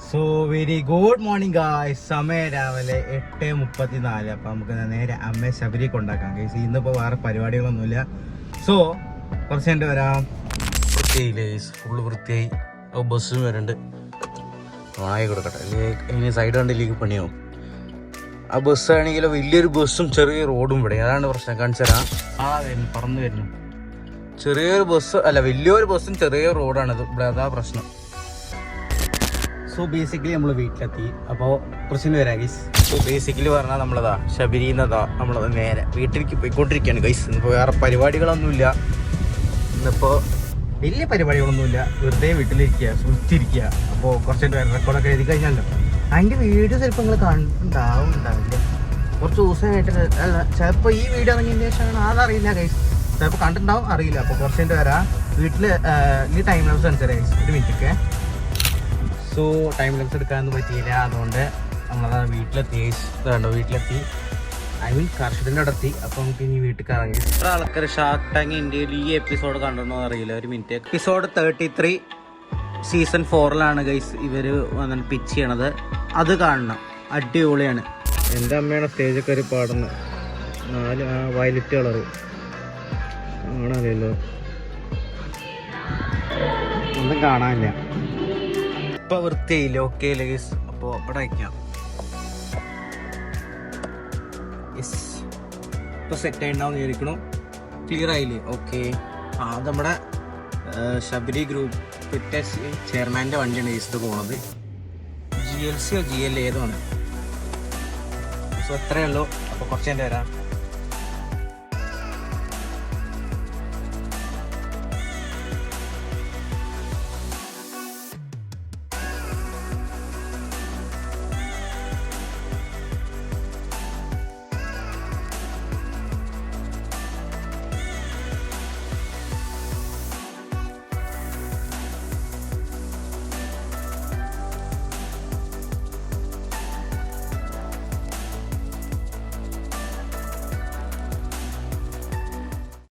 So very good morning guys. സമയം രാവിലെ 8:34. അപ്പം നമുക്ക് നേരെ അമ്മയെ ശബരി കൊണ്ടാക്കാം ഗൈസ്. ഇന്നിപ്പോൾ വേറെ പരിപാടികളൊന്നുമില്ല. സോ കുറച്ച് എൻ്റെ വരാം. വൃത്തിയായില്ലേ ഗൈസ്, ഫുള്ള് വൃത്തിയായി. ബസ്സും വരുന്നുണ്ട്, വായി കൊടുക്കട്ടെ, ഇനി സൈഡ് കണ്ടിലേക്ക് പണിയാവും. ആ ബസ്സാണെങ്കിൽ വലിയൊരു ബസ്സും ചെറിയ റോഡും ഇവിടെ, അതാണ് പ്രശ്നം. കാണിച്ചു തരാം. വരുന്നു, പറന്ന് വരുന്നു. ചെറിയൊരു ബസ് അല്ല, വലിയൊരു ബസ്സും ചെറിയ റോഡാണിത് ഇവിടെ, അതാ പ്രശ്നം. സോ ബേസിക്കലി നമ്മൾ വീട്ടിലെത്തി. അപ്പോൾ പ്രശ്നം വരാം ഗൈസ്. സോ ബേസിക്കലി പറഞ്ഞാൽ നമ്മളതാ ശബരിന്നതാ നമ്മളത് നേരെ വീട്ടിലേക്ക് പോയിക്കൊണ്ടിരിക്കുകയാണ് ഗൈസ്. ഇന്നിപ്പോൾ വേറെ പരിപാടികളൊന്നുമില്ല. ഇന്നിപ്പോൾ വലിയ പരിപാടികളൊന്നുമില്ല, വെറുതെ വീട്ടിലിരിക്കുക, സുഖിച്ചിരിക്കുക. അപ്പോൾ കുറച്ചായിട്ട് വേറെ റെക്കോർഡൊക്കെ എഴുതി കഴിഞ്ഞാലോ അതിൻ്റെ വീഡിയോസ് ചിലപ്പോൾ നിങ്ങൾ ഉണ്ടാവില്ല. കുറച്ച് ദിവസമായിട്ട് അല്ല, ചിലപ്പോൾ ഈ വീഡിയോ ഇറങ്ങിയതിന് ശേഷമാണ് അതറിയില്ല ഗൈസ്, ചിലപ്പോൾ കണ്ടിട്ടുണ്ടാവും, അറിയില്ല. അപ്പോൾ കുറച്ചായിട്ട് വരാം. വീട്ടിൽ ഈ ടൈം ലാപ്സ് അനുസരിച്ച് ഗൈസ്, ഒരു മിനിറ്റൊക്കെ. സോ ടൈം ലാപ്സ് എടുക്കാനൊന്നും പറ്റിയില്ല, അതുകൊണ്ട് നമ്മളത് വീട്ടിലെത്തി ഗൈസ്. ഇതുണ്ടോ വീട്ടിലെത്തി, ഐ മീൻ കർഷകൻ്റെ അവിടെ എത്തി. അപ്പോൾ നമുക്ക് ഇനി വീട്ടിൽ ഇറങ്ങി. ഇത്ര ആൾക്കാർ ഷാർക്ക് ടാങ്ക് ഇന്ത്യയിൽ ഈ എപ്പിസോഡ് കണ്ടിട്ടുണ്ടോ അറിയില്ല, ഒരു മിനിറ്റ്. എപ്പിസോഡ് 33 സീസൺ 4 ഗൈസ് ഇവർ വന്നിട്ട് പിച്ച് ചെയ്യണത്. അത് കാണണം, അടിപൊളിയാണ്. എൻ്റെ അമ്മയാണ് സ്റ്റേജൊക്കെ ഒരു പാടുന്നത്. 4 വയലറ്റ് കളറ് കാണാമല്ലോ, ഒന്നും കാണാനില്ല. ഇപ്പം വൃത്തിയായില്ല, ഓക്കെ ഗൈസ്. അപ്പോൾ ഇവിടെ വയ്ക്കാം. യെസ്, ഇപ്പോൾ സെറ്റായിട്ടുണ്ടാവും വിചാരിക്കണം. ക്ലിയർ ആയില്ലേ? ഓക്കെ. അത് നമ്മുടെ ശബരി ഗ്രൂപ്പ് ഫിറ്റ്നസ് ചെയർമാൻ്റെ വണ്ടിയാണ് ഗൈസ് പോണത്. GLC GL ഏതാണ്. സോ എത്രയേ ഉള്ളൂ. അപ്പോൾ കുറച്ച് എൻ്റെ വരാം.